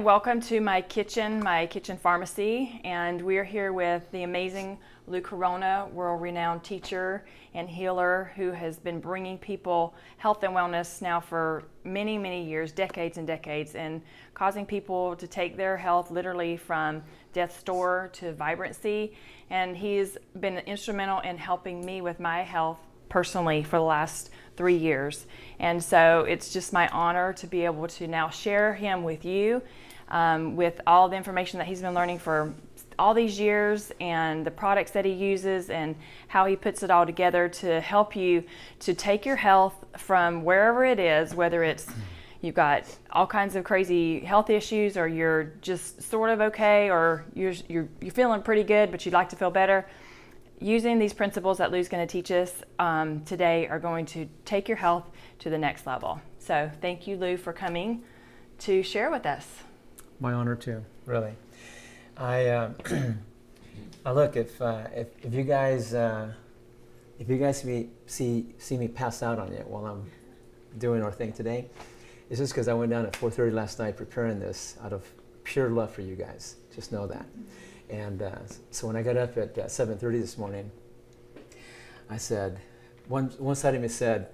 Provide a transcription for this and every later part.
welcome to my kitchen pharmacy, and we're here with the amazing Lou Corona, world-renowned teacher and healer who has been bringing people health and wellness now for many, many years, decades and decades, and causing people to take their health literally from death's door to vibrancy. And he's been instrumental in helping me with my health personally for the last 3 years. And so it's just my honor to be able to now share him with you, with all the information that he's been learning for all these years, and the products that he uses and how he puts it all together to help you to take your health from wherever it is, whether it's you've got all kinds of crazy health issues, or you're just sort of okay, or you're feeling pretty good but you'd like to feel better. Using these principles that Lou's going to teach us today are going to take your health to the next level. So thank you, Lou, for coming to share with us. My honor too, really. I look, if you guys see me pass out on you while I'm doing our thing today, it's just because I went down at 4:30 last night preparing this out of pure love for you guys. Just know that. And so when I got up at 7:30 this morning, I said, one side of me said,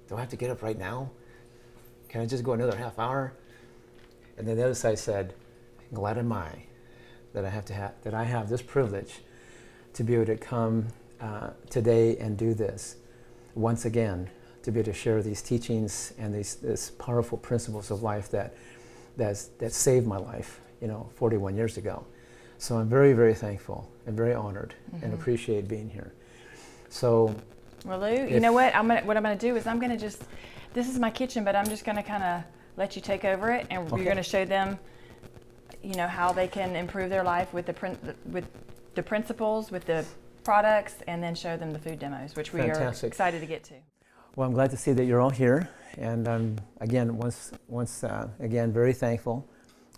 do I have to get up right now? Can I just go another half hour? And then the other side said, glad am I that I have this privilege to be able to come today and do this once again, to be able to share these teachings and these powerful principles of life that saved my life, 41 years ago. So I'm very, very thankful and very honored and appreciate being here. So, well, Lou, you know what? What I'm going to do is I'm going to just, this is my kitchen, but I'm just going to kind of let you take over it, and you're going to show them, how they can improve their life with the principles, with the products, and then show them the food demos, which we are excited to get to. Well, I'm glad to see that you're all here, and I'm again again very thankful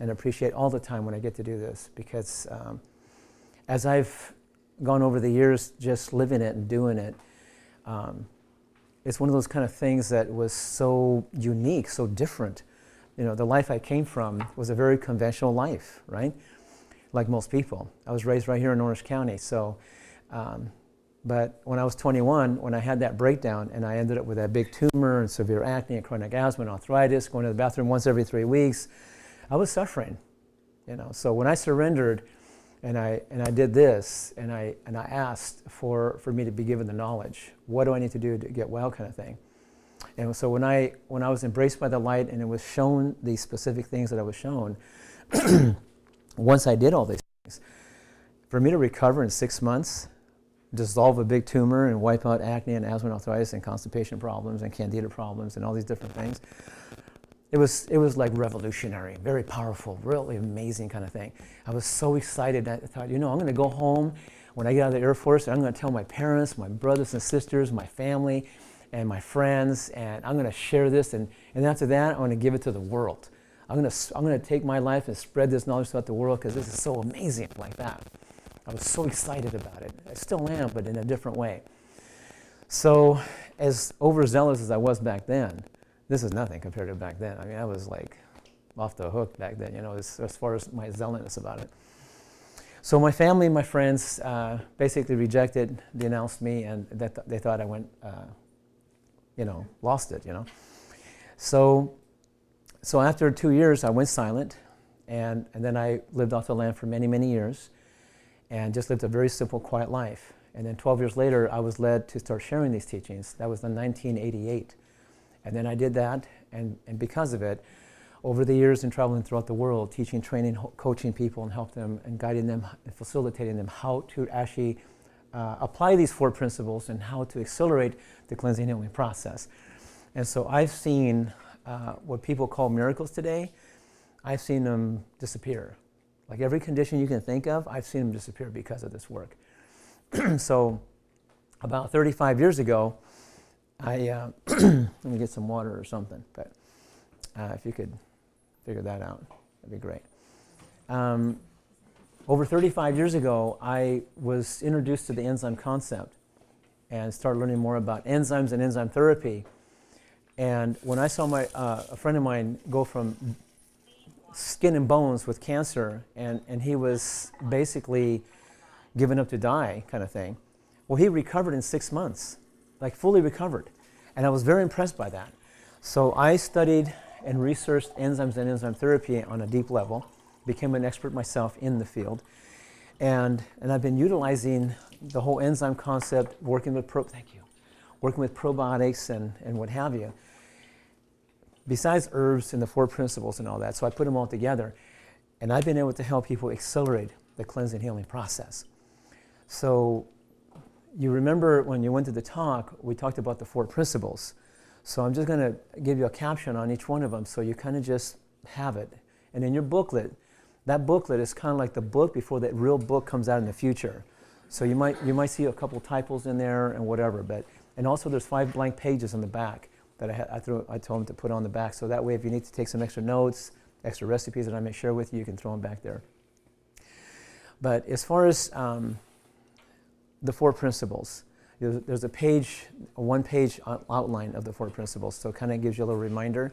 and appreciate all the time when I get to do this, because as I've gone over the years just living it and doing it, it's one of those kind of things that was so unique, so different. The life I came from was a very conventional life, right? Like most people. I was raised right here in Orange County, so but when I was 21, when I had that breakdown and I ended up with that big tumor and severe acne and chronic asthma and arthritis, going to the bathroom once every 3 weeks, I was suffering, So when I surrendered and I did this, and I asked for me to be given the knowledge, what do I need to do to get well, kind of thing. And so when I was embraced by the light and it was shown these specific things that I was shown, once I did all these things, for me to recover in 6 months, dissolve a big tumor and wipe out acne and asthma and arthritis and constipation problems and candida problems and all these different things, it was like revolutionary, very powerful, really amazing kind of thing. I was so excited. I thought, I'm going to go home when I get out of the Air Force, and I'm going to tell my parents, my brothers and sisters, my family, and my friends, and I'm going to share this, and after that, I'm going to give it to the world. I'm going to take my life and spread this knowledge throughout the world, because this is so amazing like that. I was so excited about it. I still am, but in a different way. So as overzealous as I was back then, this is nothing compared to back then. I mean, I was like off the hook back then, as far as my zealotness about it. So my family and my friends basically rejected, denounced me, and they thought I went, lost it, So after 2 years, I went silent, and then I lived off the land for many, many years, and just lived a very simple, quiet life. And then 12 years later, I was led to start sharing these teachings. That was in 1988. And then I did that, and because of it, over the years in traveling throughout the world, teaching, training, coaching people, and helping them, and guiding them, and facilitating them how to actually apply these 4 principles and how to accelerate the cleansing healing process. And so I've seen what people call miracles today. I've seen them disappear. Like every condition you can think of, I've seen them disappear because of this work. So about 35 years ago, let me get some water or something, but if you could figure that out, that'd be great. Over 35 years ago, I was introduced to the enzyme concept and started learning more about enzymes and enzyme therapy. And when I saw a friend of mine go from skin and bones with cancer, and he was basically given up to die kind of thing. Well, he recovered in 6 months, like fully recovered. And I was very impressed by that. So I studied and researched enzymes and enzyme therapy on a deep level, became an expert myself in the field. And I've been utilizing the whole enzyme concept, working with probiotics and what have you, besides herbs and the 4 principles and all that. So I put them all together. And I've been able to help people accelerate the cleansing healing process. So you remember when you went to the talk, we talked about the 4 principles. So I'm just going to give you a caption on each one of them so you kind of just have it. And in your booklet, that booklet is kind of like the book before that real book comes out in the future. So you might see a couple typos in there and whatever. And also there's 5 blank pages on the back that I told them to put on the back. So that way if you need to take some extra notes, extra recipes that I may share with you, you can throw them back there. But as far as the 4 principles, there's a 1-page outline of the 4 principles, so it kind of gives you a little reminder.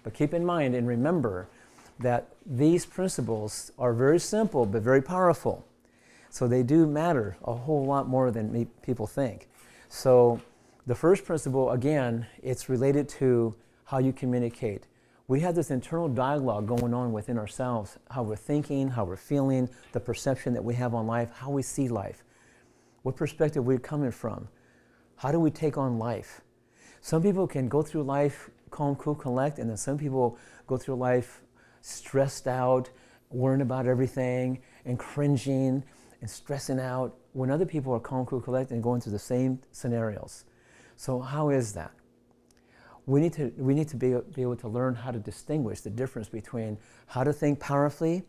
But keep in mind and remember that these principles are very simple but very powerful. So they do matter a whole lot more than people think. So the first principle, again, it's related to how you communicate. We have this internal dialogue going on within ourselves, how we're thinking, how we're feeling, the perception that we have on life, how we see life. What perspective we're coming from. How do we take on life? Some people can go through life calm, cool, collect, and then some people go through life stressed out, worrying about everything, and cringing, and stressing out, when other people are calm, cool, collect, and going through the same scenarios. So how is that? We need to be able to learn how to distinguish the difference between how to think powerfully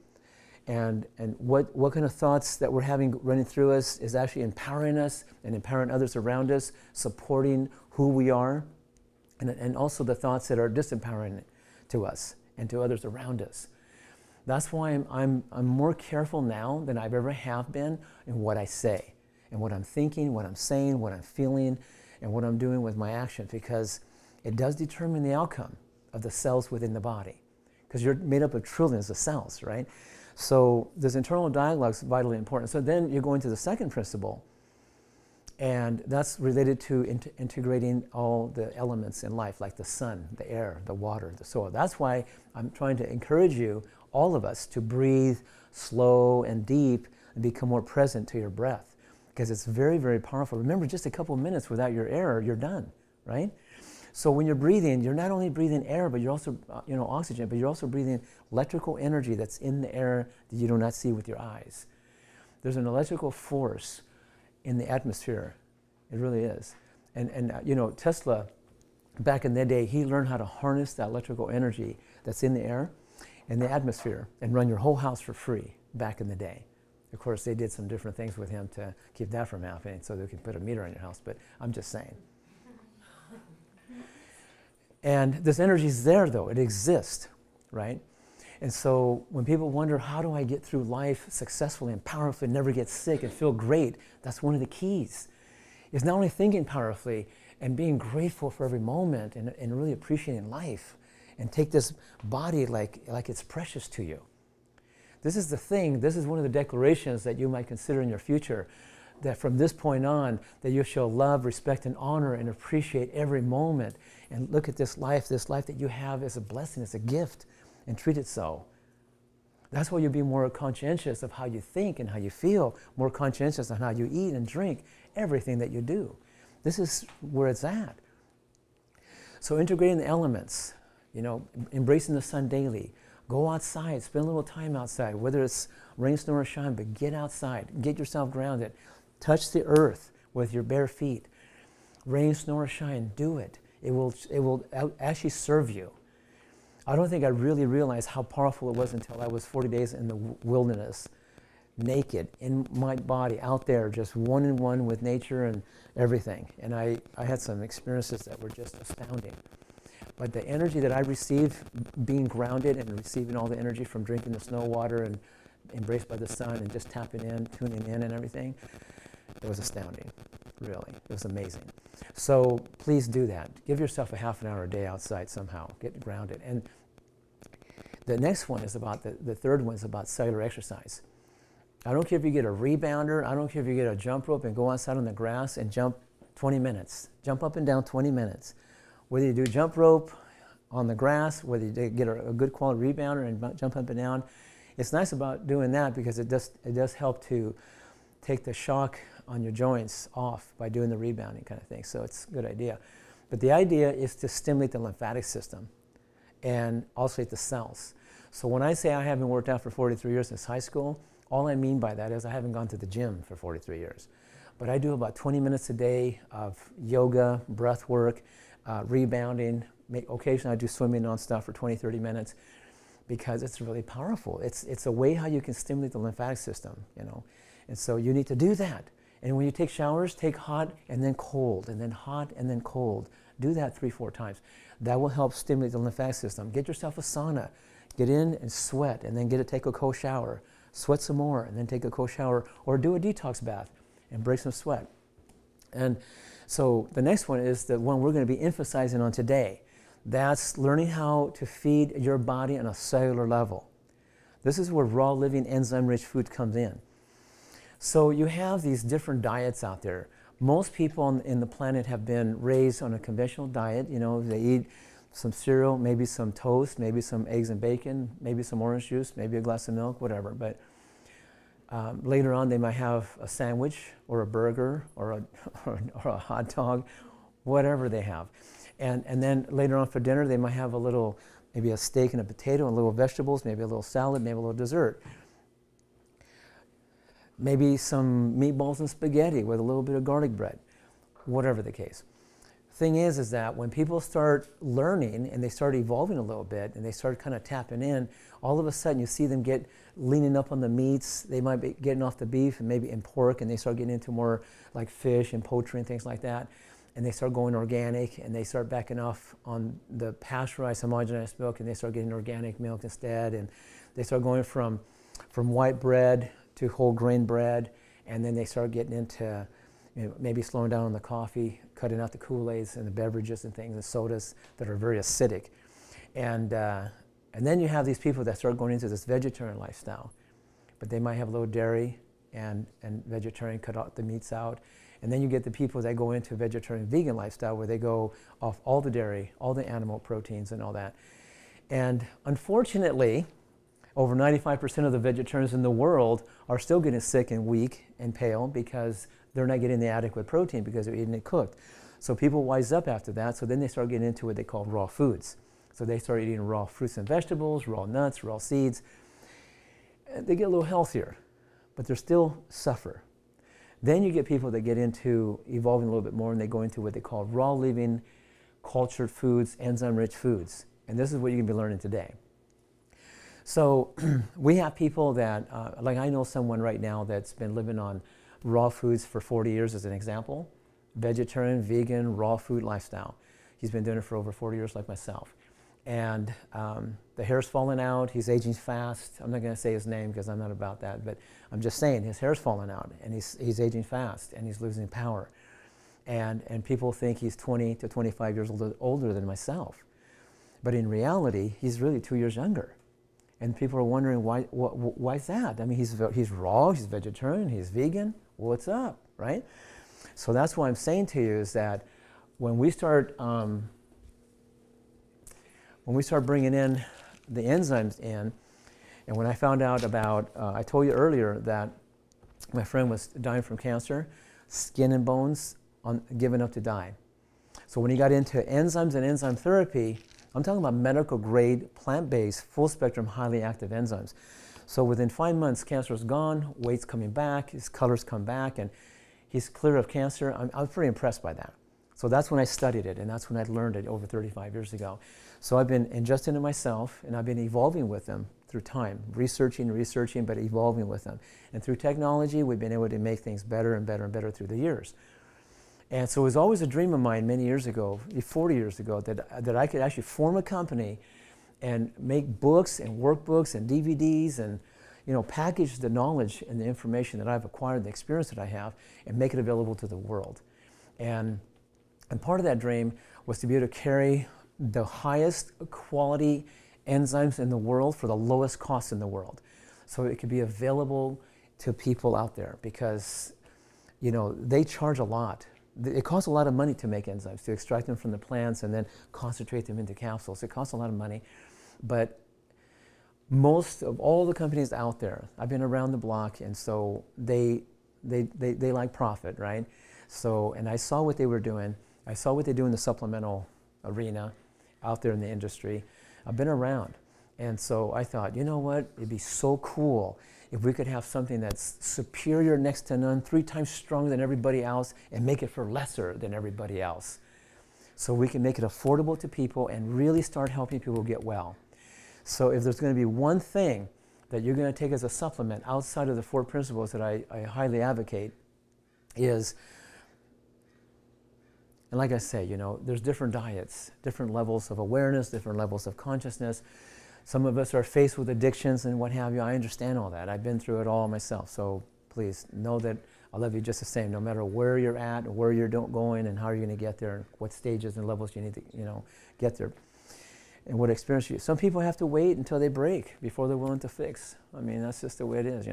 and what kind of thoughts that we're having running through us is actually empowering us and empowering others around us, supporting who we are, and also the thoughts that are disempowering to us and to others around us. That's why I'm more careful now than I've ever have been in what I say and what I'm thinking, what I'm saying, what I'm feeling, and what I'm doing with my actions, because it does determine the outcome of the cells within the body, because you're made up of trillions of cells, right? So this internal dialogue is vitally important. So then you go into the second principle, and that's related to integrating all the elements in life, like the sun, the air, the water, the soil. That's why I'm trying to encourage you, all of us, to breathe slow and deep and become more present to your breath, because it's very, very powerful. Remember, just a couple of minutes without your air, you're done, right? So when you're breathing, you're not only breathing air, but you're also, oxygen, but you're also breathing electrical energy that's in the air that you do not see with your eyes. There's an electrical force in the atmosphere. It really is. And Tesla, back in the day, he learned how to harness that electrical energy that's in the air and the atmosphere and run your whole house for free back in the day. Of course, they did some different things with him to keep that from happening so they could put a meter on your house, but I'm just saying. And this energy is there, though. It exists, right? And so when people wonder, how do I get through life successfully and powerfully, never get sick and feel great, that's one of the keys. Is not only thinking powerfully and being grateful for every moment and really appreciating life and take this body like it's precious to you. This is the thing, this is one of the declarations that you might consider in your future, that from this point on, that you shall love, respect, and honor and appreciate every moment and look at this life that you have as a blessing, as a gift, and treat it so. That's why you'll be more conscientious of how you think and how you feel, more conscientious on how you eat and drink, everything that you do. This is where it's at. So integrating the elements, embracing the sun daily, go outside, spend a little time outside, whether it's rain, snow, or shine, but get outside, get yourself grounded, touch the earth with your bare feet. Rain, snow, or shine, do it. It will actually serve you. I don't think I really realized how powerful it was until I was 40 days in the wilderness, naked, in my body, out there, just one-on-one with nature and everything. And I had some experiences that were just astounding. But the energy that I received being grounded and receiving all the energy from drinking the snow water and embraced by the sun and just tapping in, tuning in and everything, it was astounding, really. It was amazing. So please do that. Give yourself a half an hour a day outside somehow. Get grounded. And The next one is about, the third one is about cellular exercise. I don't care if you get a rebounder, I don't care if you get a jump rope and go outside on the grass and jump 20 minutes. Jump up and down 20 minutes. Whether you do jump rope on the grass, whether you get a good quality rebounder and jump up and down, it's nice about doing that because it does help to take the shock on your joints off by doing the rebounding kind of thing. So it's a good idea. But the idea is to stimulate the lymphatic system and also the cells. So when I say I haven't worked out for 43 years since high school, all I mean by that is I haven't gone to the gym for 43 years. But I do about 20 minutes a day of yoga, breath work, rebounding. Occasionally I do swimming nonstop for 20, 30 minutes because it's really powerful. It's a way how you can stimulate the lymphatic system, you know. And so you need to do that. And when you take showers, take hot and then cold, and then hot and then cold. Do that 3-4 times. That will help stimulate the lymphatic system. Get yourself a sauna. Get in and sweat, and then take a cold shower. Sweat some more, and then take a cold shower, or do a detox bath and break some sweat. And so the next one is the one we're going to be emphasizing on today. That's learning how to feed your body on a cellular level. This is where raw living enzyme-rich food comes in. So you have these different diets out there. Most people on the planet have been raised on a conventional diet. You know, they eat some cereal, maybe some toast, maybe some eggs and bacon, maybe some orange juice, maybe a glass of milk, whatever. But later on, they might have a sandwich or a burger or a hot dog, whatever they have. And then later on for dinner, they might have maybe a steak and a potato and little vegetables, maybe a little salad, maybe a little dessert. Maybe some meatballs and spaghetti with a little bit of garlic bread, whatever the case. Thing is that when people start learning and they start evolving a little bit and they start kind of tapping in, all of a sudden you see them leaning up on the meats. They might be getting off the beef and maybe in pork, and they start getting into more like fish and poultry and things like that. And they start going organic, and they start backing off on the pasteurized homogenized milk, and they start getting organic milk instead. And they start going from white bread to whole grain bread, and then they start getting into, you know, maybe slowing down on the coffee, cutting out the Kool-Aids and the beverages and things, the sodas that are very acidic. And then you have these people that start going into this vegetarian lifestyle, but they might have low dairy and vegetarian, cut out the meats out. And then you get the people that go into vegetarian vegan lifestyle where they go off all the dairy, all the animal proteins and all that. And unfortunately, over 95% of the vegetarians in the world are still getting sick and weak and pale because they're not getting the adequate protein because they're eating it cooked. So people wise up after that, so then they start getting into what they call raw foods. So they start eating raw fruits and vegetables, raw nuts, raw seeds. They get a little healthier, but they still suffer. Then you get people that get into evolving a little bit more, and they go into what they call raw living, cultured foods, enzyme-rich foods. And this is what you're going to be learning today. So we have people that, like I know someone right now that's been living on raw foods for 40 years as an example. Vegetarian, vegan, raw food lifestyle. He's been doing it for over 40 years like myself. And the hair's falling out, he's aging fast. I'm not going to say his name because I'm not about that, but I'm just saying his hair's falling out and he's aging fast and he's losing power. And people think he's 20 to 25 years older than myself. But in reality, he's really 2 years younger. And people are wondering, why is that? I mean, he's raw, he's vegetarian, he's vegan. What's up, right? So that's what I'm saying to you is that when we start bringing in the enzymes in, and when I found out about, I told you earlier that my friend was dying from cancer, skin and bones, given up to die. So when he got into enzymes and enzyme therapy, I'm talking about medical grade, plant-based, full spectrum, highly active enzymes. So within 5 months, cancer is gone, weight's coming back, his colors come back, and he's clear of cancer. I was pretty impressed by that. So that's when I studied it, and that's when I learned it over 35 years ago. So I've been ingesting it myself, and I've been evolving with them through time, researching, but evolving with them. And through technology, we've been able to make things better and better and better through the years. And so it was always a dream of mine many years ago, 40 years ago, that I could actually form a company and make books and workbooks and DVDs and, you know, package the knowledge and the information that I've acquired, the experience that I have, and make it available to the world. And part of that dream was to be able to carry the highest quality enzymes in the world for the lowest cost in the world. So it could be available to people out there because, they charge a lot. It costs a lot of money to make enzymes, to extract them from the plants and then concentrate them into capsules. It costs a lot of money. But most of all the companies out there, I've been around the block, and so they like profit, right? So, and I saw what they were doing. I saw what they do in the supplemental arena out there in the industry. I've been around. And so I thought, you know what? It'd be so cool if we could have something that's superior next to none, 3 times stronger than everybody else, and make it for lesser than everybody else. So we can make it affordable to people and really start helping people get well. So if there's going to be one thing that you're going to take as a supplement outside of the 4 principles that I highly advocate is, and like I say, there's different diets, different levels of awareness, different levels of consciousness. Some of us are faced with addictions and what have you. I understand all that. I've been through it all myself. So please know that I love you just the same, no matter where you're at, or where you're going, and how you're going to get there, and what stages and levels you need to, get there, and what experience you. Some people have to wait until they break before they're willing to fix. I mean, that's just the way it is,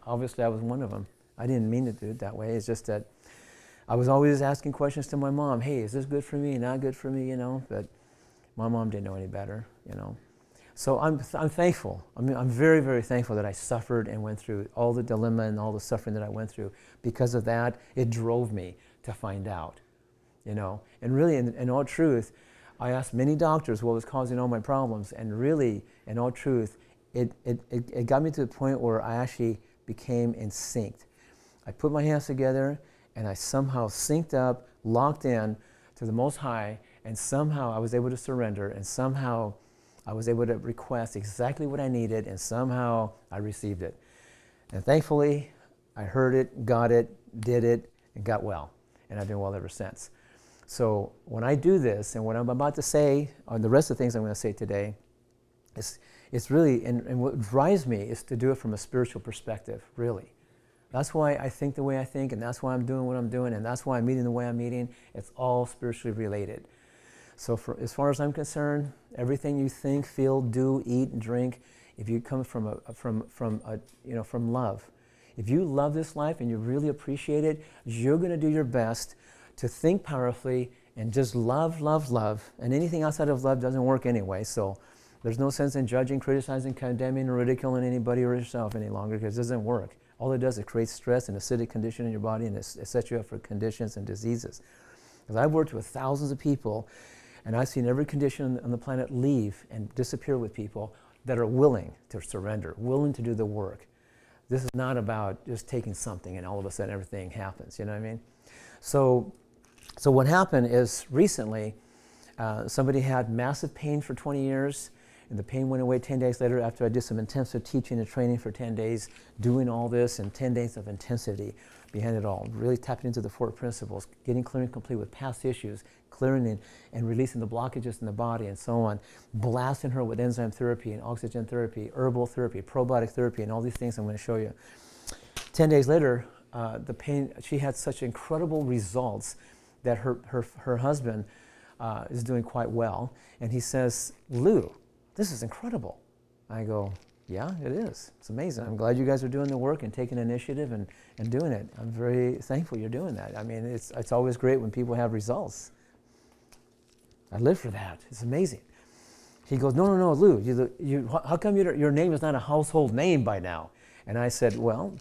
Obviously, I was one of them. I didn't mean to do it that way. It's just that I was always asking questions to my mom. Hey, is this good for me? Not good for me? But my mom didn't know any better. So I'm thankful. I'm very, very thankful that I suffered and went through all the dilemma and all the suffering that I went through. Because of that, it drove me to find out, And really, in all truth, I asked many doctors what was causing all my problems, and really, in all truth, it got me to the point where I actually became in sync. I put my hands together, and I somehow synced up, locked in to the Most High, and somehow I was able to surrender, and somehow I was able to request exactly what I needed, and somehow I received it. And thankfully, I heard it, got it, did it, and got well. And I've been well ever since. So when I do this, and what I'm about to say, or the rest of the things I'm going to say today, it's really, and what drives me is to do it from a spiritual perspective, really. That's why I think the way I think, and that's why I'm doing what I'm doing, and that's why I'm meeting the way I'm meeting. It's all spiritually related. So as far as I'm concerned, everything you think, feel, do, eat, and drink, if you come from love, if you love this life and you really appreciate it, you're going to do your best to think powerfully and just love, love, love. And anything outside of love doesn't work anyway. So there's no sense in judging, criticizing, condemning, or ridiculing anybody or yourself any longer, because it doesn't work. All it does is create stress and acidic condition in your body, and it sets you up for conditions and diseases. Because I've worked with thousands of people, and I've seen every condition on the planet leave and disappear with people that are willing to surrender, willing to do the work. This is not about just taking something and all of a sudden everything happens, you know what I mean? So what happened is recently, somebody had massive pain for 20 years, and the pain went away 10 days later after I did some intensive teaching and training for 10 days, doing all this, and 10 days of intensity behind it all, really tapping into the 4 principles, getting clear and complete with past issues, clearing and releasing the blockages in the body and so on, blasting her with enzyme therapy and oxygen therapy, herbal therapy, probiotic therapy, and all these things I'm going to show you. 10 days later, the pain, she had such incredible results that her husband is doing quite well, and he says, Lou, this is incredible. I go, yeah, it is. It's amazing. I'm glad you guys are doing the work and taking initiative and doing it. I'm very thankful you're doing that. I mean, it's always great when people have results. I live for that. It's amazing. He goes, no, Lou, how come your name is not a household name by now? And I said, well,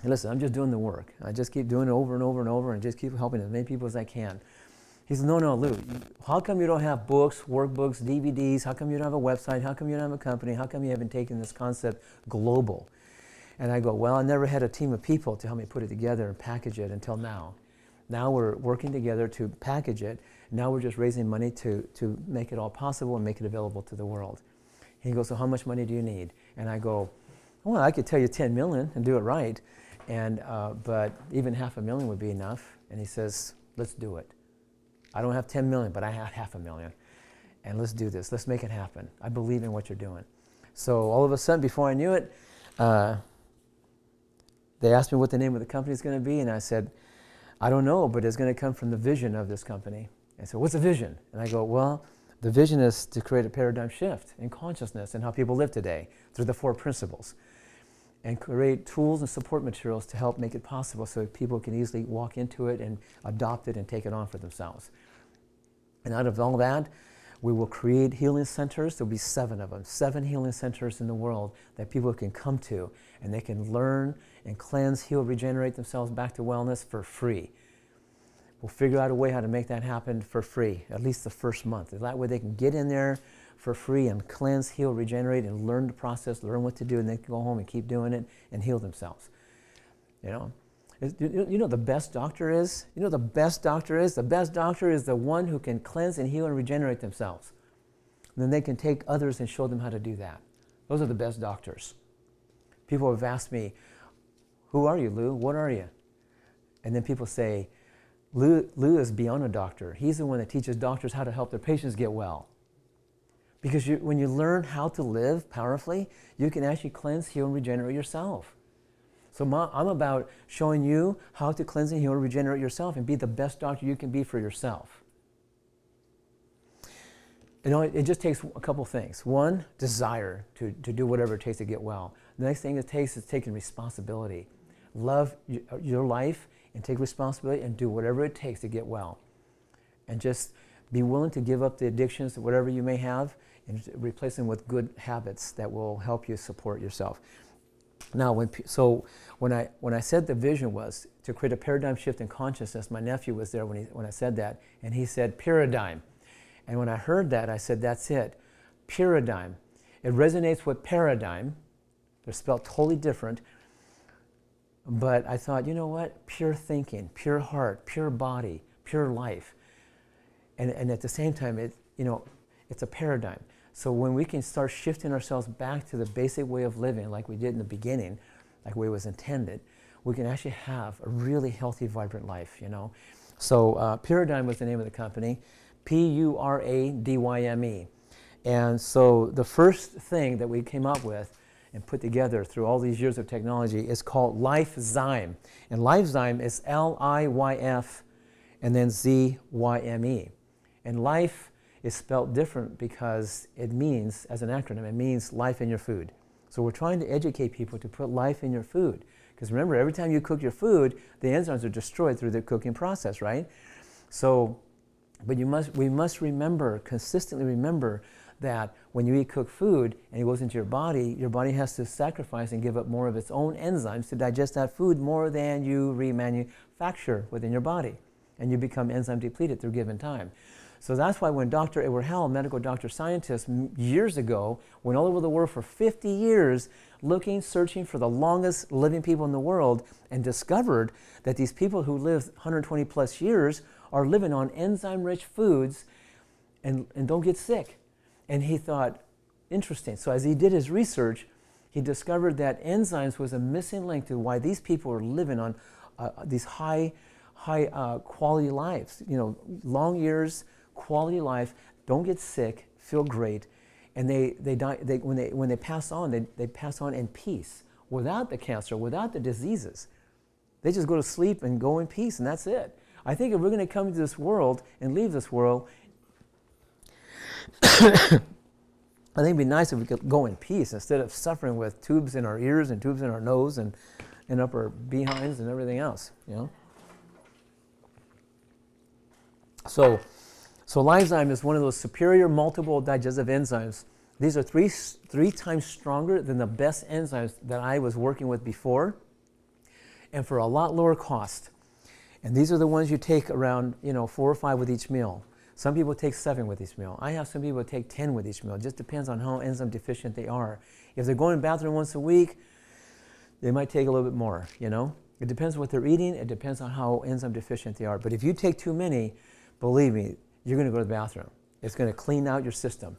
listen, I'm just doing the work. I just keep doing it over and over and over and just keep helping as many people as I can. He said, no, Lou, how come you don't have books, workbooks, DVDs? How come you don't have a website? How come you don't have a company? How come you haven't taken this concept global? And I go, well, I never had a team of people to help me put it together and package it until now. Now we're working together to package it. Now we're just raising money to make it all possible and make it available to the world. He goes, so how much money do you need? And I go, well, I could tell you 10 million and do it right, but even $500,000 would be enough. And he says, let's do it. I don't have 10 million, but I have $500,000. And let's do this. Let's make it happen. I believe in what you're doing. So all of a sudden, before I knew it, they asked me what the name of the company is going to be, and I said, I don't know, but it's going to come from the vision of this company. And so, what's the vision? And I go, well, The vision is to create a paradigm shift in consciousness and how people live today through the 4 principles, and create tools and support materials to help make it possible so that people can easily walk into it and adopt it and take it on for themselves. And out of all that, we will create healing centers. There'll be 7 of them, 7 healing centers in the world that people can come to, and they can learn and cleanse, heal, regenerate themselves back to wellness for free. We'll figure out a way how to make that happen for free, at least the first month. That way they can get in there for free and cleanse, heal, regenerate, and learn the process, learn what to do, and they can go home and keep doing it and heal themselves. You know? You know the best doctor is? You know the best doctor is? The best doctor is the one who can cleanse and heal and regenerate themselves. And then they can take others and show them how to do that. Those are the best doctors. People have asked me, who are you, Lou? What are you? And then people say, Lou is beyond a doctor. He's the one that teaches doctors how to help their patients get well. Because when you learn how to live powerfully, you can actually cleanse, heal, and regenerate yourself. So I'm about showing you how to cleanse and heal and regenerate yourself and be the best doctor you can be for yourself. You know, it just takes a couple things. One, desire to do whatever it takes to get well. The next thing it takes is taking responsibility. Love your life and take responsibility and do whatever it takes to get well. And just be willing to give up the addictions, whatever you may have, and replace them with good habits that will help you support yourself. Now, when I said the vision was to create a paradigm shift in consciousness, my nephew was there when I said that, and he said paradigm. And when I heard that, I said, that's it, paradigm. It resonates with paradigm. They're spelled totally different. But I thought, you know what? Pure thinking, pure heart, pure body, pure life. And at the same time, it's a paradigm. So when we can start shifting ourselves back to the basic way of living like we did in the beginning, like the way it was intended, we can actually have a really healthy, vibrant life, you know. So Paradigm was the name of the company, P-U-R-A-D-Y-M-E. And so the first thing that we came up with and put together through all these years of technology is called LifeZyme. And LifeZyme is L-I-Y-F and then Z-Y-M-E. And life is spelled different because it means, as an acronym, it means life in your food. So we're trying to educate people to put life in your food. Because remember, every time you cook your food, the enzymes are destroyed through the cooking process, right? So, but we must remember, consistently remember, that when you eat cooked food and it goes into your body has to sacrifice and give up more of its own enzymes to digest that food more than you remanufacture within your body. And you become enzyme depleted through given time. So that's why when Dr. Edward Howell, medical doctor scientist, years ago, went all over the world for 50 years looking, searching for the longest living people in the world and discovered that these people who live 120 plus years are living on enzyme-rich foods and don't get sick. And he thought, interesting. So as he did his research, he discovered that enzymes was a missing link to why these people are living on these high quality lives. You know, long years, quality life, don't get sick, feel great, and they die. When they pass on, they pass on in peace, without the cancer, without the diseases. They just go to sleep and go in peace, and that's it. I think if we're going to come to this world and leave this world, I think it'd be nice if we could go in peace instead of suffering with tubes in our ears and tubes in our nose and up our behinds and everything else, you know. So LifeZyme is one of those superior multiple digestive enzymes. These are three times stronger than the best enzymes that I was working with before, and for a lot lower cost. And these are the ones you take around, 4 or 5 with each meal. Some people take 7 with each meal. I have some people take 10 with each meal. It just depends on how enzyme deficient they are. If they're going to the bathroom once a week, they might take a little bit more, you know. It depends on what they're eating. It depends on how enzyme deficient they are. But if you take too many, believe me, you're going to go to the bathroom. It's going to clean out your system.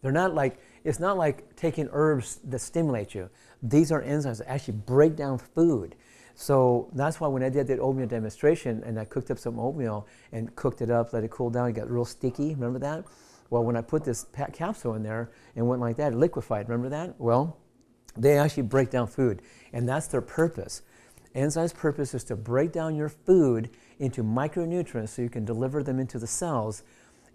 It's not like taking herbs that stimulate you. These are enzymes that actually break down food. So that's why when I did that oatmeal demonstration and I cooked up some oatmeal and cooked it up, let it cool down, it got real sticky, remember that? Well, when I put this capsule in there and went like that, it liquefied, remember that? Well, they actually break down food, and that's their purpose. Enzymes' purpose is to break down your food into micronutrients so you can deliver them into the cells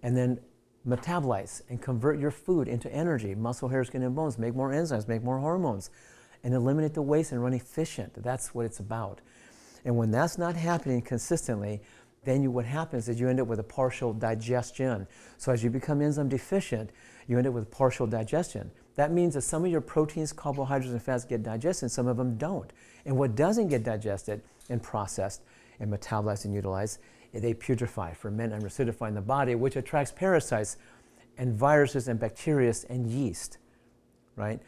and then metabolize and convert your food into energy, muscle, hair, skin, and bones, make more enzymes, make more hormones, and eliminate the waste and run efficient. That's what it's about. And when that's not happening consistently, then what happens is you end up with a partial digestion. So as you become enzyme deficient, you end up with partial digestion. That means that some of your proteins, carbohydrates, and fats get digested, and some of them don't. And what doesn't get digested and processed and metabolized and utilized, they putrefy, ferment, and acidify in the body, which attracts parasites and viruses and bacteria and yeast, right?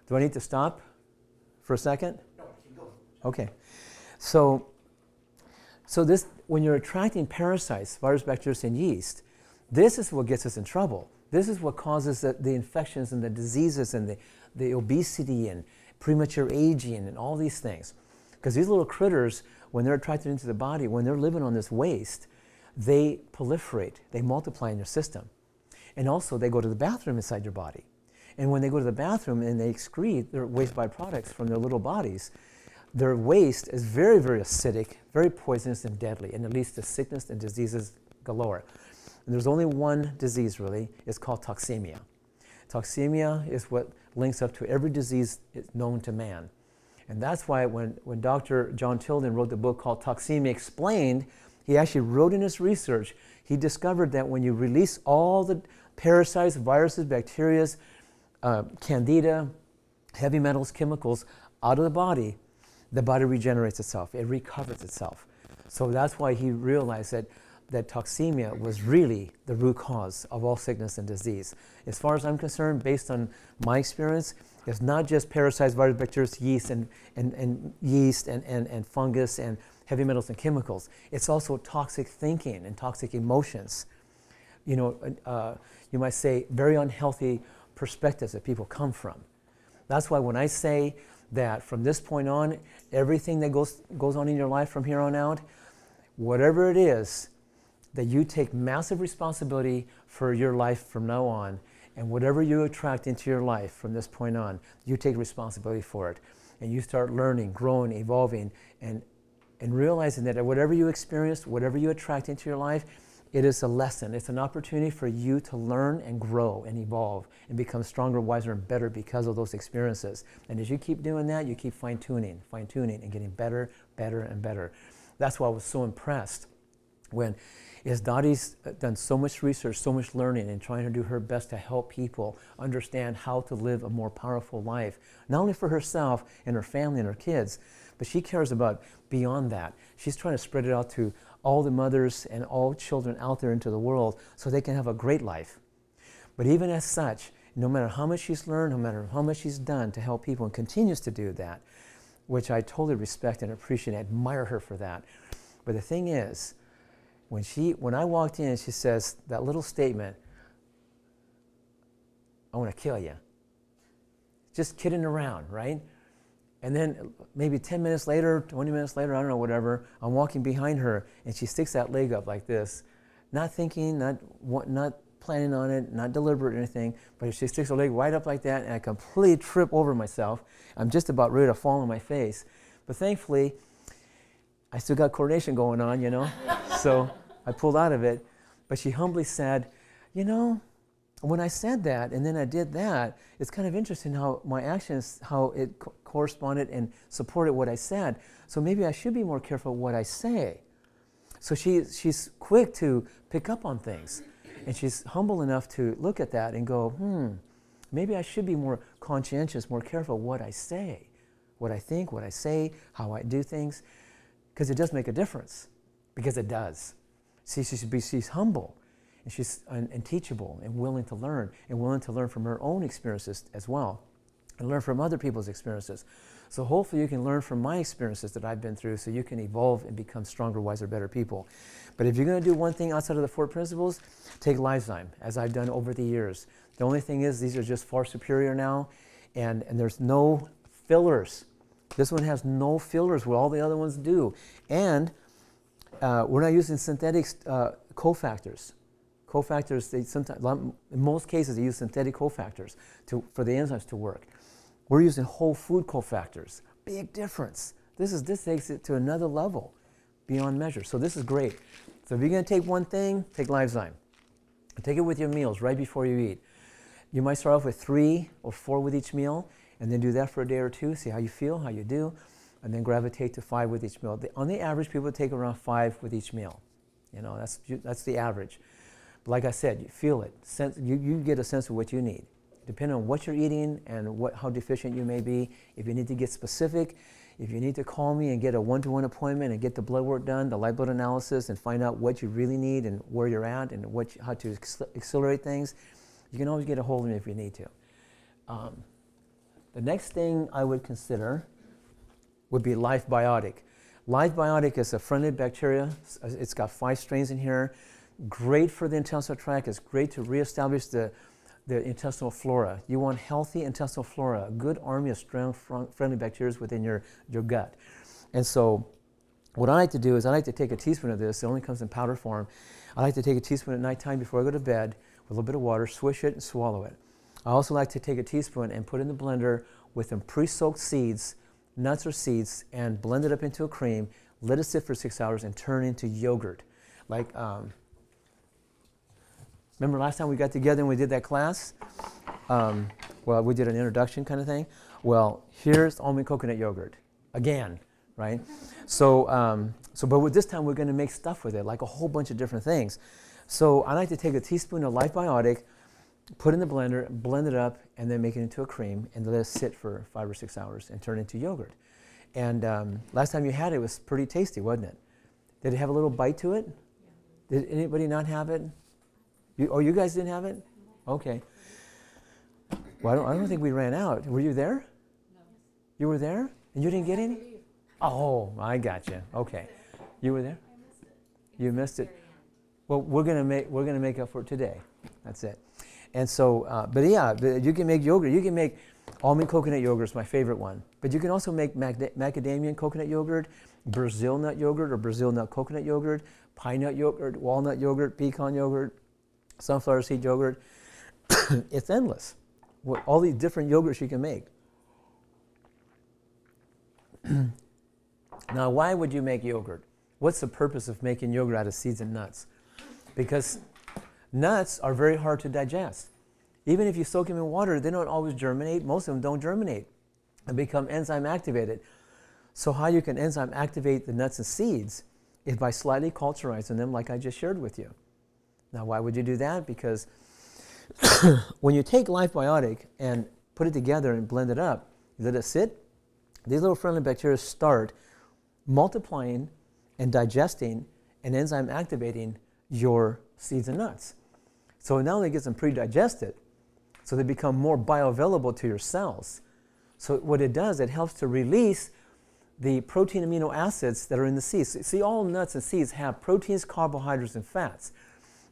Do I need to stop for a second? No, keep going. Okay. So this, when you're attracting parasites, viruses, bacteria, and yeast, this is what gets us in trouble. This is what causes the infections and the diseases and the obesity and premature aging and all these things. Because these little critters, when they're attracted into the body, when they're living on this waste, they proliferate, they multiply in your system. And also they go to the bathroom inside your body. And when they go to the bathroom and they excrete their waste byproducts from their little bodies, their waste is very, very acidic, very poisonous and deadly, and it leads to sickness and diseases galore. And there's only one disease really, it's called toxemia. Toxemia is what links up to every disease known to man. And that's why when Dr. John Tilden wrote the book called Toxemia Explained, he actually wrote in his research, he discovered that when you release all the parasites, viruses, bacteria, candida, heavy metals, chemicals out of the body regenerates itself, it recovers itself. So that's why he realized that toxemia was really the root cause of all sickness and disease. As far as I'm concerned, based on my experience, it's not just parasites, viruses, bacteria, yeast and fungus and heavy metals and chemicals. It's also toxic thinking and toxic emotions. You know, you might say very unhealthy perspectives that people come from. That's why when I say that from this point on, everything that goes on in your life from here on out, whatever it is, that you take massive responsibility for your life from now on, and whatever you attract into your life from this point on, you take responsibility for it. And you start learning, growing, evolving, and realizing that whatever you experience, whatever you attract into your life, it is a lesson. It's an opportunity for you to learn and grow and evolve and become stronger, wiser, and better because of those experiences. And as you keep doing that, you keep fine-tuning, and getting better, better, and better. That's why I was so impressed when Dotty's done so much research, so much learning, and trying to do her best to help people understand how to live a more powerful life, not only for herself and her family and her kids, but she cares about beyond that. She's trying to spread it out to all the mothers and all children out there into the world so they can have a great life. But even as such, no matter how much she's learned, no matter how much she's done to help people and continues to do that, which I totally respect and appreciate and admire her for that. But the thing is, when I walked in, she says that little statement, "I want to kill you." Just kidding around, right? And then maybe 10 minutes later, 20 minutes later, I don't know, whatever, I'm walking behind her and she sticks that leg up like this, not thinking, not planning on it, not deliberate or anything, but she sticks her leg right up like that and I completely trip over myself. I'm just about ready to fall on my face. But thankfully, I still got coordination going on, you know, so I pulled out of it. But she humbly said, "You know, when I said that and then I did that, it's kind of interesting how my actions, how it corresponded and supported what I said. So maybe I should be more careful what I say." So she's quick to pick up on things. And she's humble enough to look at that and go, maybe I should be more conscientious, more careful what I say, what I think, what I say, how I do things. Because it does make a difference. Because it does. See, she's humble. And she's and teachable and willing to learn from her own experiences as well, and learn from other people's experiences. So hopefully you can learn from my experiences that I've been through so you can evolve and become stronger, wiser, better people. But if you're going to do one thing outside of the 4 principles, take Lifezyme, as I've done over the years. The only thing is these are just far superior now, and there's no fillers. This one has no fillers where all the other ones do. And we're not using synthetic cofactors. Cofactors, in most cases, they use synthetic cofactors for the enzymes to work. We're using whole food cofactors. Big difference. This takes it to another level, beyond measure. So this is great. So if you're going to take one thing, take Lifezyme. Take it with your meals right before you eat. You might start off with 3 or 4 with each meal, and then do that for a day or 2, see how you feel, how you do, and then gravitate to 5 with each meal. On the average, people take around 5 with each meal. You know, that's the average. But like I said, you feel it. You get a sense of what you need. Depending on what you're eating and how deficient you may be, if you need to get specific, if you need to call me and get a one-to-one appointment and get the blood work done, the live blood analysis, and find out what you really need and where you're at and how to accelerate things, you can always get a hold of me if you need to. The next thing I would consider would be Life Biotic. Life Biotic is a friendly bacteria. It's got 5 strains in here. Great for the intestinal tract. It's great to reestablish the intestinal flora. You want healthy intestinal flora, a good army of strong, friendly bacteria within your gut. And so what I like to do is I like to take a teaspoon of this. It only comes in powder form. I like to take a teaspoon at nighttime before I go to bed with a little bit of water, swish it, and swallow it. I also like to take a teaspoon and put it in the blender with some pre-soaked seeds, nuts or seeds, and blend it up into a cream, let it sit for 6 hours, and turn into yogurt. Like, remember last time we got together and we did that class? Well, we did an introduction kind of thing. Well, here's almond coconut yogurt, again, right? So, but with this time we're going to make stuff with it, like a whole bunch of different things. So I like to take a teaspoon of Life Biotic, put it in the blender, blend it up, and then make it into a cream, and let it sit for 5 or 6 hours and turn it into yogurt. And last time you had it, it was pretty tasty, wasn't it? Did it have a little bite to it? Yeah. Did anybody not have it? You guys didn't have it? Okay. Well, I don't think we ran out. Were you there? No. You were there? And you didn't get any? Oh, I got you. Okay. You were there? I missed it. You missed it. Well, we're gonna make up for it today. That's it. And so, but yeah, you can make yogurt. You can make almond coconut yogurt is my favorite one. But you can also make macadamia coconut yogurt, Brazil nut yogurt or Brazil nut coconut yogurt, pine nut yogurt, walnut yogurt, pecan yogurt, sunflower seed yogurt. It's endless. All these different yogurts you can make. Now, why would you make yogurt? What's the purpose of making yogurt out of seeds and nuts? Because nuts are very hard to digest. Even if you soak them in water, they don't always germinate. Most of them don't germinate and become enzyme activated. So how you can enzyme activate the nuts and seeds is by slightly culturizing them like I just shared with you. Now, why would you do that? Because when you take Life Biotic and put it together and blend it up, you let it sit, these little friendly bacteria start multiplying and digesting and enzyme activating your seeds and nuts. So it not only gets them pre-digested, so they become more bioavailable to your cells. So what it does, it helps to release the protein amino acids that are in the seeds. See, all nuts and seeds have proteins, carbohydrates, and fats.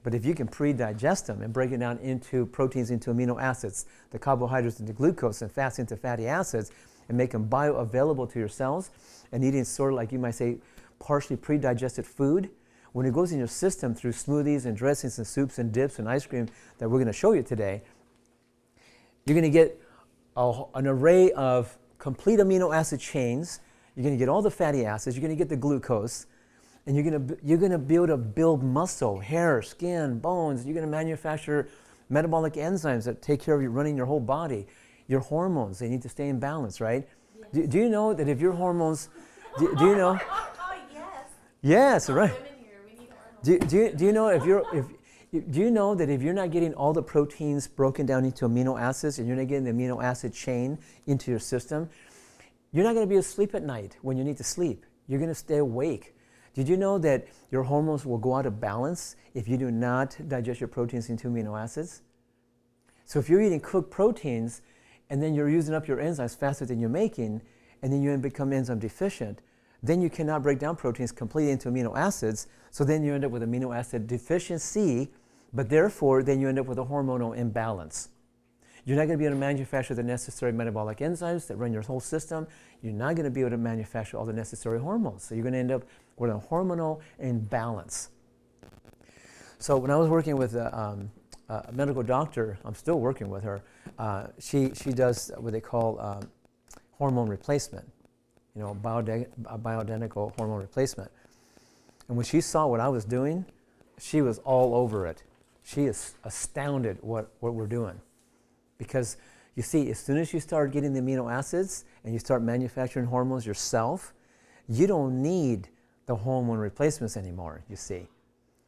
But if you can pre-digest them and break it down into proteins into amino acids, the carbohydrates into glucose, and fats into fatty acids, and make them bioavailable to your cells, and eating sort of like you might say partially pre-digested food, when it goes in your system through smoothies and dressings and soups and dips and ice cream that we're going to show you today, you're going to get an array of complete amino acid chains. You're going to get all the fatty acids. You're going to get the glucose. And you're going to be able to build muscle, hair, skin, bones. You're going to manufacture metabolic enzymes that take care of you running your whole body. Your hormones, they need to stay in balance, right? Yes. Do you know that if your hormones, do you know? Yes. Yes, right. Women here, we need hormones. Do you know do you know that if you're not getting all the proteins broken down into amino acids and you're not getting the amino acid chain into your system, you're not going to be asleep at night when you need to sleep. You're going to stay awake. Did you know that your hormones will go out of balance if you do not digest your proteins into amino acids? So if you're eating cooked proteins and then you're using up your enzymes faster than you're making, and then you become enzyme deficient, then you cannot break down proteins completely into amino acids, so then you end up with amino acid deficiency, but therefore then you end up with a hormonal imbalance. You're not going to be able to manufacture the necessary metabolic enzymes that run your whole system. You're not going to be able to manufacture all the necessary hormones. So you're going to end up with a hormonal imbalance. So when I was working with a medical doctor, I'm still working with her, she does what they call hormone replacement, bioidentical hormone replacement. And when she saw what I was doing, she was all over it. She is astounded what we're doing. Because you see, as soon as you start getting the amino acids and you start manufacturing hormones yourself, you don't need the hormone replacements anymore, you see.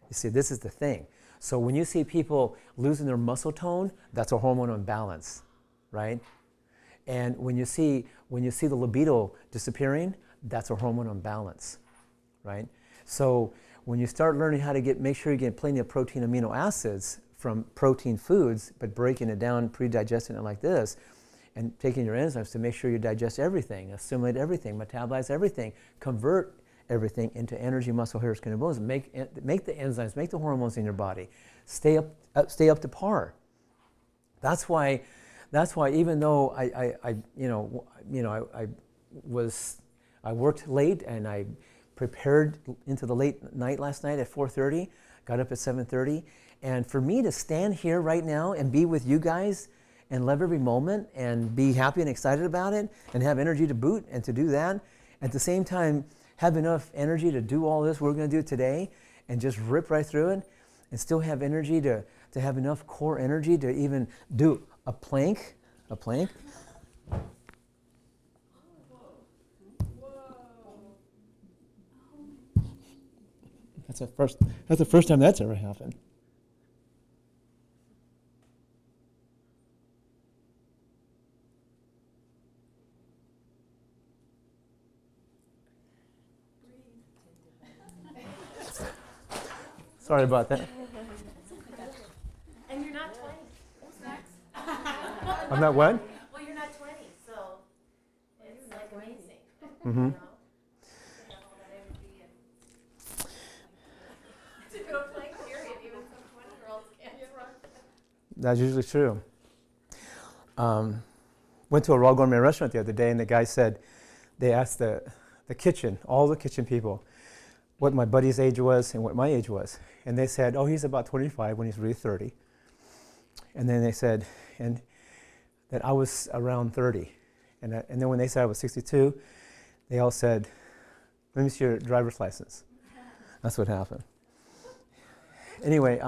You see, this is the thing. So when you see people losing their muscle tone, that's a hormone imbalance, right? And when you see the libido disappearing, that's a hormone imbalance, right? So when you start learning how to make sure you get plenty of protein amino acids from protein foods, but breaking it down, pre-digesting it like this, and taking your enzymes to make sure you digest everything, assimilate everything, metabolize everything, convert everything into energy, muscle, hair, skin, and bones, and make the enzymes, make the hormones in your body, stay up to par. That's why even though I worked late and I prepared into the late night last night at 4:30, got up at 7:30, and for me to stand here right now and be with you guys and love every moment and be happy and excited about it and have energy to boot and to do that, at the same time have enough energy to do all this we're going to do today and just rip right through it and still have energy to have enough core energy to even do a plank. That's the first time that's ever happened. Sorry about that. And you're not 20. What's next? I'm not what? Well, you're not 20, so it's like amazing. Mm-hmm. You know? To have all that energy and to go play, period. Even some 20-year-olds can't run. That's usually true. Went to a raw gourmet restaurant the other day, and the guy said, they asked the kitchen, all the kitchen people, what my buddy's age was and what my age was. And they said, oh, he's about 25 when he's really 30. And then they said, and that I was around 30. And then when they said I was 62, they all said, let me see your driver's license. That's what happened. Anyway,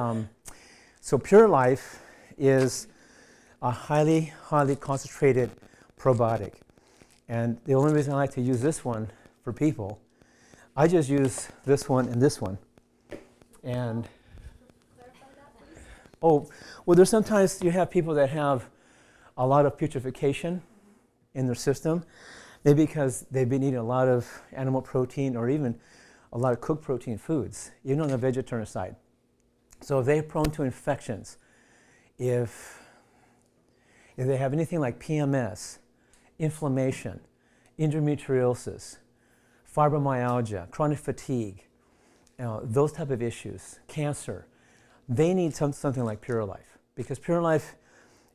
so Pure Life is a highly, highly concentrated probiotic. And the only reason I like to use this one for people, I just use this one and this one. And, oh, well, there's sometimes you have people that have a lot of putrefaction in their system, maybe because they've been eating a lot of animal protein or even a lot of cooked protein foods, even on the vegetarian side. So if they're prone to infections, if they have anything like PMS, inflammation, endometriosis, fibromyalgia, chronic fatigue, those type of issues, cancer, they need something like Pure Life, because Pure Life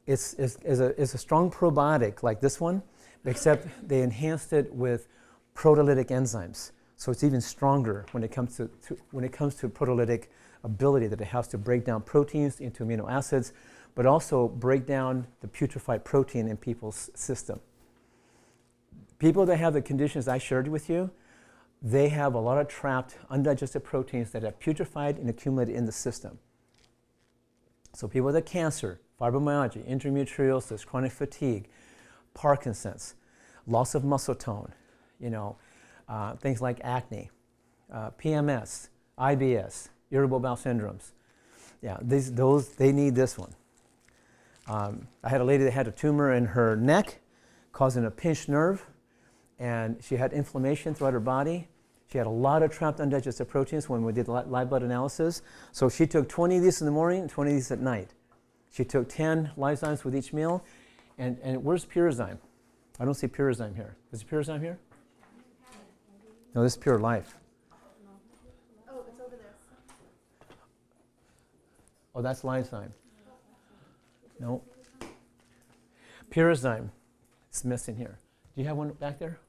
is a strong probiotic like this one, except they enhanced it with proteolytic enzymes, so it's even stronger when it comes to proteolytic ability, that it has to break down proteins into amino acids, but also break down the putrefied protein in people's system. People that have the conditions I shared with you, they have a lot of trapped, undigested proteins that have putrefied and accumulated in the system. So people with cancer, fibromyalgia, endometriosis, chronic fatigue, Parkinson's, loss of muscle tone, things like acne, PMS, IBS, irritable bowel syndromes. Yeah, they need this one. I had a lady that had a tumor in her neck causing a pinched nerve, and she had inflammation throughout her body. She had a lot of trapped undigested proteins when we did live blood analysis. So she took 20 of these in the morning and 20 of these at night. She took 10 Lysozymes with each meal. And where's Purezyme? I don't see Purezyme here. Is Purezyme here? No, this is Pure Life. Oh, it's over there. Oh, that's Lysozyme. No. Purezyme. It's missing here. Do you have one back there?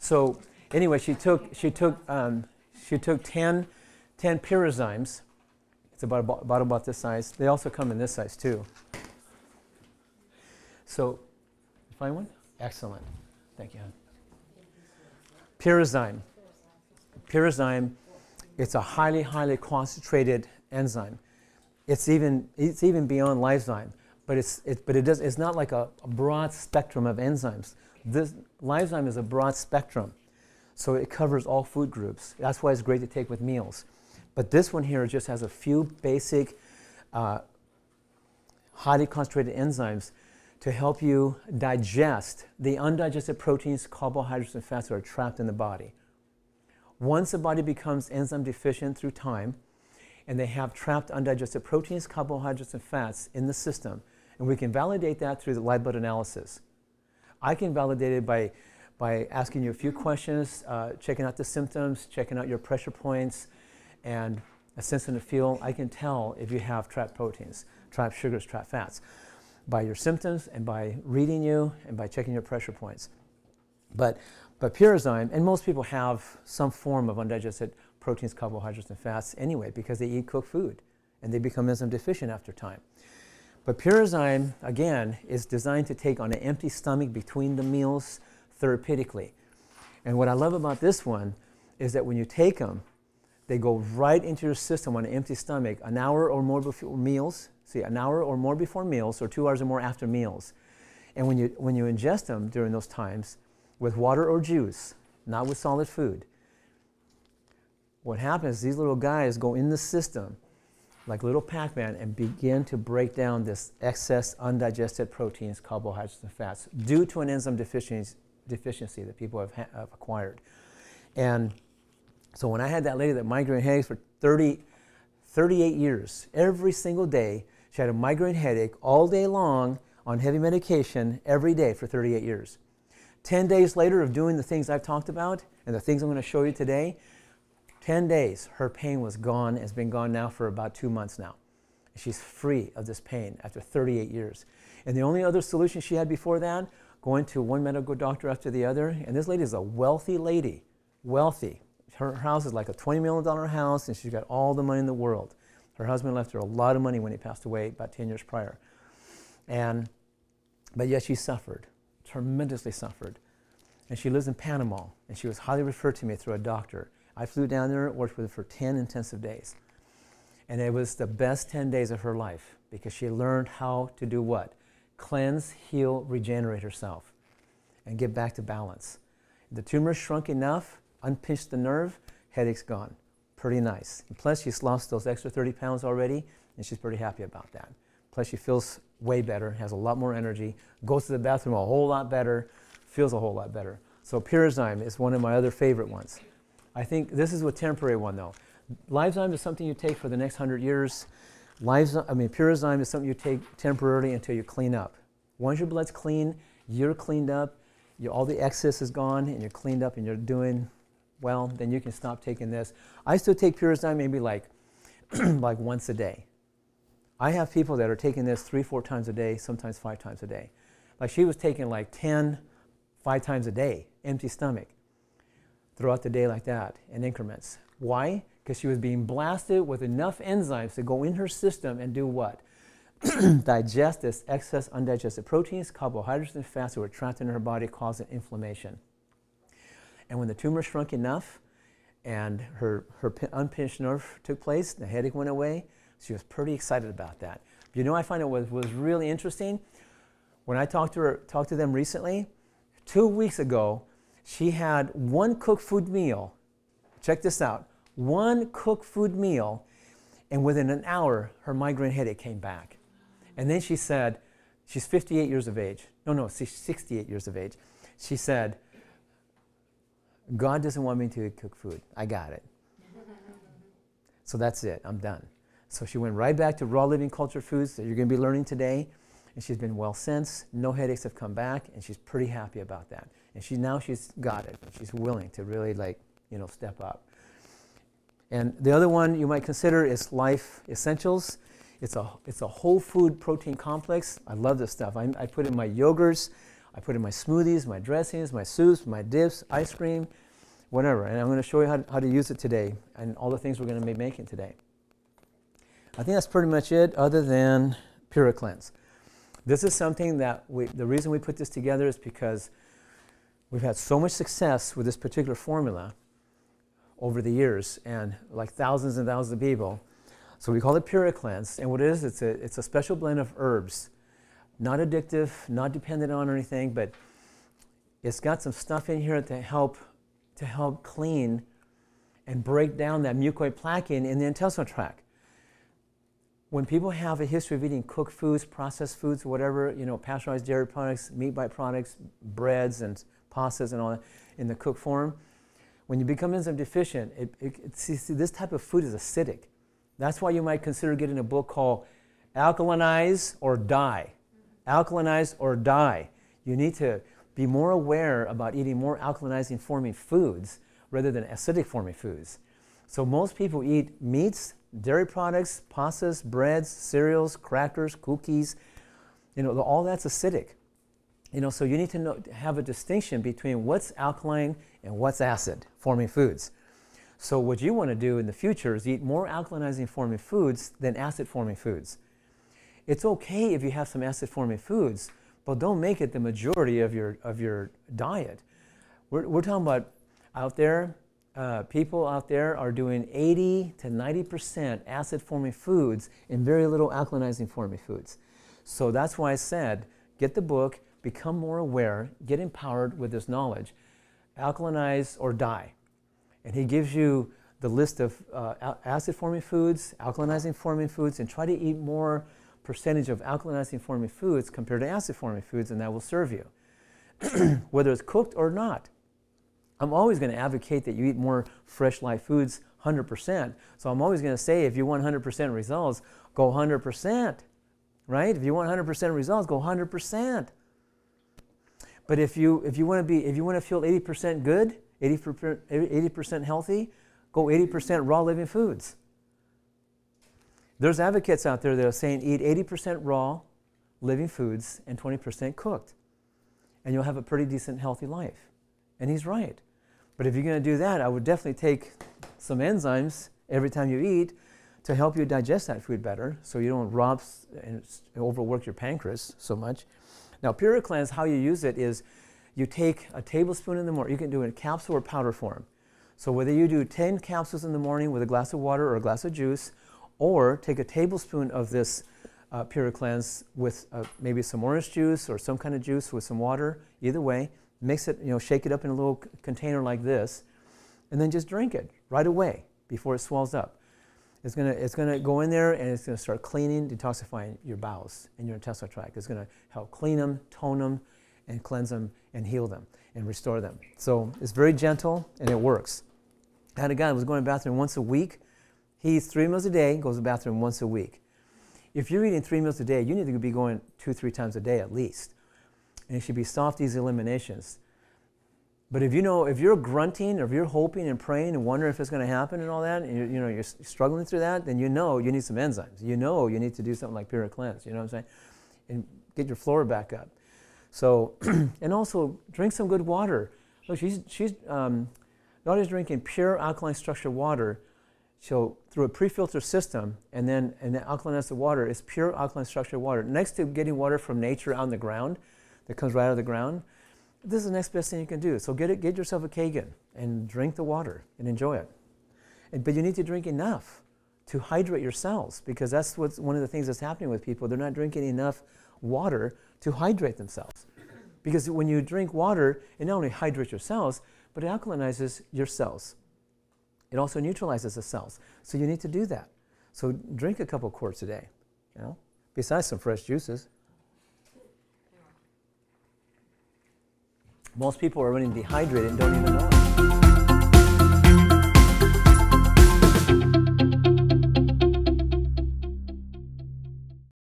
So anyway, she took 10 Purezymes. It's about this size. They also come in this size too. So, you find one? Excellent. Thank you. Purezyme. Purezyme It's a highly, highly concentrated enzyme. It's even beyond Lysozyme, but it's not like a broad spectrum of enzymes. This Lysozyme is a broad spectrum, so it covers all food groups. That's why it's great to take with meals. But this one here just has a few basic, highly concentrated enzymes to help you digest the undigested proteins, carbohydrates, and fats that are trapped in the body. Once the body becomes enzyme deficient through time, and they have trapped undigested proteins, carbohydrates, and fats in the system, and we can validate that through the live blood analysis. I can validate it by asking you a few questions, checking out the symptoms, checking out your pressure points, and a sense and a feel. I can tell if you have trapped proteins, trapped sugars, trapped fats, by your symptoms and by reading you and by checking your pressure points. But Purizyme, and most people have some form of undigested proteins, carbohydrates, and fats anyway because they eat cooked food and they become enzyme deficient after time. But Purizyme, again, is designed to take on an empty stomach between the meals therapeutically. And what I love about this one is that when you take them, they go right into your system on an empty stomach an hour or more before meals. See, an hour or more before meals or 2 hours or more after meals. And when you ingest them during those times with water or juice, not with solid food, what happens is these little guys go in the system like little Pac-Man and begin to break down this excess undigested proteins, carbohydrates, and fats due to an enzyme deficiency that people have acquired. And so when I had that lady that migraine headaches for 38 years, every single day, she had a migraine headache all day long on heavy medication every day for 38 years. 10 days later of doing the things I've talked about and the things I'm going to show you today, 10 days, her pain was gone. It's been gone now for about 2 months now. She's free of this pain after 38 years. And the only other solution she had before that, going to one medical doctor after the other, and this lady is a wealthy lady, wealthy. Her house is like a $20 million house, and she's got all the money in the world. Her husband left her a lot of money when he passed away about 10 years prior. But yet she suffered, tremendously suffered. And she lives in Panama, and she was highly referred to me through a doctor. I flew down there, worked with her for 10 intensive days. And it was the best 10 days of her life because she learned how to do what? Cleanse, heal, regenerate herself, and get back to balance. The tumor shrunk enough, unpinched the nerve, headache's gone. Pretty nice. And plus, she's lost those extra 30 pounds already, and she's pretty happy about that. Plus, she feels way better, has a lot more energy, goes to the bathroom a whole lot better, feels a whole lot better. So Purizyme is one of my other favorite ones. I think this is a temporary one, though. Lysozyme is something you take for the next 100 years. Purizyme is something you take temporarily until you clean up. Once your blood's clean, you're cleaned up, all the excess is gone, and you're cleaned up and you're doing well, then you can stop taking this. I still take Purizyme maybe like once a day. I have people that are taking this 3-4 times a day, sometimes 5 times a day. Like she was taking like 10, 5 times a day, empty stomach, throughout the day like that in increments. Why? Because she was being blasted with enough enzymes to go in her system and do what? Digest this excess undigested proteins, carbohydrates, and fats that were trapped in her body, causing inflammation. And when the tumor shrunk enough and her unpinched nerve took place, the headache went away, she was pretty excited about that. You know, I find it was really interesting. When I talked to them recently, 2 weeks ago, she had one cooked food meal. Check this out. One cooked food meal, and within an hour, her migraine headache came back. And then she said, she's 58 years of age. No, she's 68 years of age. She said, God doesn't want me to cook food. I got it. So that's it. I'm done. So she went right back to raw living culture foods that you're going to be learning today. And she's been well since. No headaches have come back, and she's pretty happy about that. And now she's got it. She's willing to really step up. And the other one you might consider is Life Essentials. It's a whole food protein complex. I love this stuff. I put it in my yogurts, I put it in my smoothies, my dressings, my soups, my dips, ice cream, whatever. And I'm going to show you how to use it today and all the things we're going to be making today. I think that's pretty much it, other than PuraCleanse. This is something that the reason we put this together is because we've had so much success with this particular formula over the years, and like thousands and thousands of people. So we call it PuraCleanse, and what it is, it's a special blend of herbs. Not addictive, not dependent on anything, but it's got some stuff in here to help clean and break down that mucoid plaque in the intestinal tract. When people have a history of eating cooked foods, processed foods, whatever, pasteurized dairy products, meat byproducts, breads and pastas and all that in the cooked form, when you become enzyme deficient, see, this type of food is acidic. That's why you might consider getting a book called Alkalinize or Die. Alkalinize or Die. You need to be more aware about eating more alkalinizing forming foods rather than acidic forming foods. So most people eat meats, dairy products, pastas, breads, cereals, crackers, cookies. All that's acidic. So you need to have a distinction between what's alkaline and what's acid forming foods. So what you want to do in the future is eat more alkalinizing forming foods than acid forming foods. It's okay if you have some acid forming foods, but don't make it the majority of your diet. We're talking about out there, people out there are doing 80 to 90% acid forming foods and very little alkalinizing forming foods. So that's why I said, get the book, become more aware, get empowered with this knowledge, Alkalinize or Die. And he gives you the list of acid forming foods, alkalinizing forming foods, and try to eat more percentage of alkalinizing forming foods compared to acid forming foods, and that will serve you. Whether it's cooked or not. I'm always going to advocate that you eat more fresh live foods 100%. So I'm always going to say if you want 100% results, go 100%. Right? If you want 100% results, go 100%. But if you want to feel 80% good, 80% healthy, go 80% raw living foods. There's advocates out there that are saying eat 80% raw living foods and 20% cooked. And you'll have a pretty decent healthy life. And he's right. But if you're going to do that, I would definitely take some enzymes every time you eat to help you digest that food better so you don't rob and overwork your pancreas so much. Now, PuraCleanse, how you use it is you take a tablespoon in the morning. You can do it in capsule or powder form. So whether you do 10 capsules in the morning with a glass of water or a glass of juice, or take a tablespoon of this PuraCleanse with maybe some orange juice or some kind of juice with some water, either way, mix it, shake it up in a little container like this, and then just drink it right away before it swells up. It's gonna go in there and it's gonna start cleaning, detoxifying your bowels and your intestinal tract. It's gonna help clean them, tone them, and cleanse them, and heal them, and restore them. So it's very gentle, and it works. I had a guy who was going to the bathroom once a week. He eats 3 meals a day, goes to the bathroom once a week. If you're eating 3 meals a day, you need to be going 2-3 times a day at least. And it should be soft, easy eliminations. But if you're grunting, or if you're hoping and praying and wondering if it's going to happen and all that, and you're struggling through that, then you need some enzymes. You need to do something like PuraCleanse, you know what I'm saying? And get your flora back up. So, and also drink some good water. Look, Daughter's drinking pure alkaline structured water. So through a pre-filter system, and then the alkalinized the water is pure alkaline structured water. Next to getting water from nature on the ground, that comes right out of the ground, this is the next best thing you can do. So get yourself a Kagan and drink the water and enjoy it. But you need to drink enough to hydrate your cells, because that's one of the things that's happening with people. They're not drinking enough water to hydrate themselves. Because when you drink water, it not only hydrates your cells, but it alkalinizes your cells. It also neutralizes the cells. So you need to do that. So drink a couple quarts a day, besides some fresh juices. Most people are running dehydrated and don't even know it.